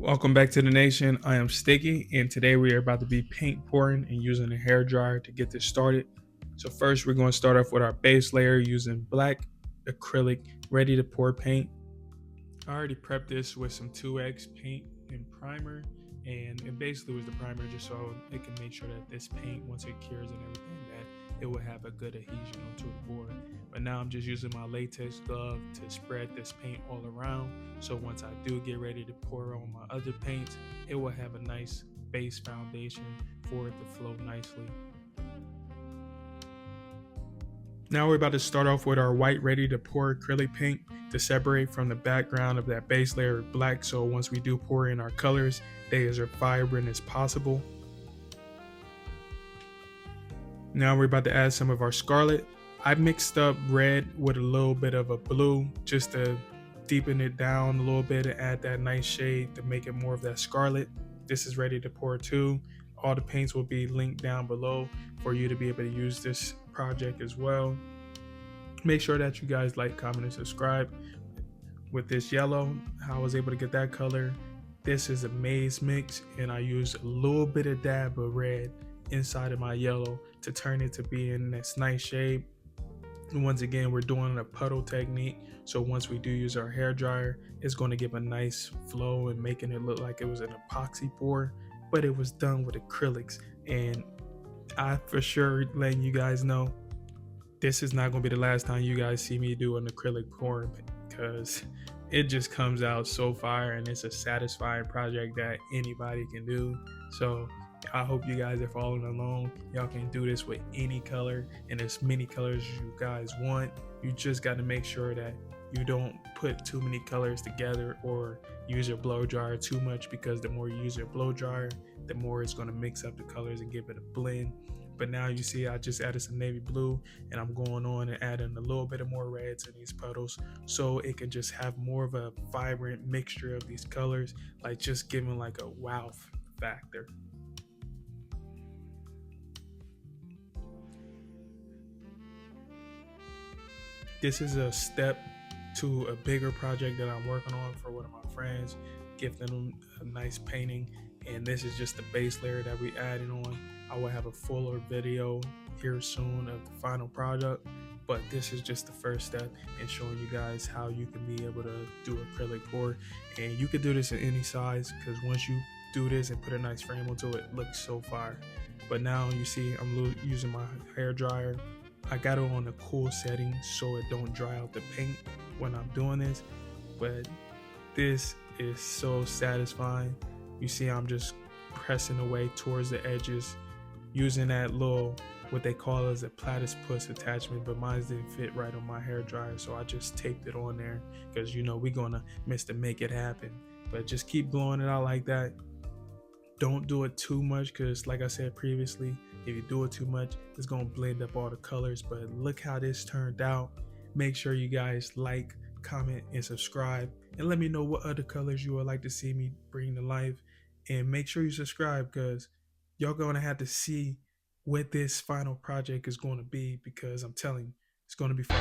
Welcome back to the nation. I am Sticky, and today we are about to be paint pouring and using a hair dryer to get this started. So first, we're going to start off with our base layer using black acrylic ready to pour paint. I already prepped this with some 2X paint and primer, and it basically was the primer just so it can make sure that this paint, once it cures and everything, that it will have a good adhesion onto the board. But now I'm just using my latex glove to spread this paint all around, so once I do get ready to pour on my other paints, it will have a nice base foundation for it to flow nicely. Now we're about to start off with our white ready to pour acrylic paint to separate from the background of that base layer of black, so once we do pour in our colors, they are as vibrant as possible. Now we're about to add some of our scarlet. I mixed up red with a little bit of a blue just to deepen it down a little bit and add that nice shade to make it more of that scarlet. This is ready to pour too. All the paints will be linked down below for you to be able to use this project as well. Make sure that you guys like, comment, and subscribe. With this yellow, how I was able to get that color. This is a maize mix, and I used a little bit of dab of red inside of my yellow to turn it to be in this nice shade. And once again, we're doing a puddle technique, so once we do use our hair dryer, it's going to give a nice flow and making it look like it was an epoxy pour, but it was done with acrylics. And I for sure letting you guys know, this is not going to be the last time you guys see me do an acrylic pouring, because it just comes out so fire and it's a satisfying project that anybody can do. So I hope you guys are following along. Y'all can do this with any color and as many colors as you guys want. You just got to make sure that you don't put too many colors together or use your blow dryer too much, because the more you use your blow dryer, the more it's going to mix up the colors and give it a blend. But now you see I just added some navy blue, and I'm going on and adding a little bit of more reds in these puddles so it can just have more of a vibrant mixture of these colors, like just giving like a wow factor. This is a step to a bigger project that I'm working on for one of my friends, gifting them a nice painting, and this is just the base layer that we added on. I will have a fuller video here soon of the final product, but this is just the first step in showing you guys how you can be able to do acrylic pour. And you can do this in any size, because once you do this and put a nice frame onto it, it looks so fire. But now you see I'm using my hair dryer. I got it on a cool setting so it don't dry out the paint when I'm doing this, but this is so satisfying. You see I'm just pressing away towards the edges using that little, what they call as a platypus attachment, but mine didn't fit right on my hair dryer, so I just taped it on there, because you know we're gonna miss to make it happen. But just keep blowing it out like that. Don't do it too much, because like I said previously, if you do it too much, it's gonna blend up all the colors. But look how this turned out. Make sure you guys like, comment, and subscribe, and let me know what other colors you would like to see me bring to life. And make sure you subscribe, because y'all gonna have to see what this final project is going to be, because I'm telling you, it's going to be fun.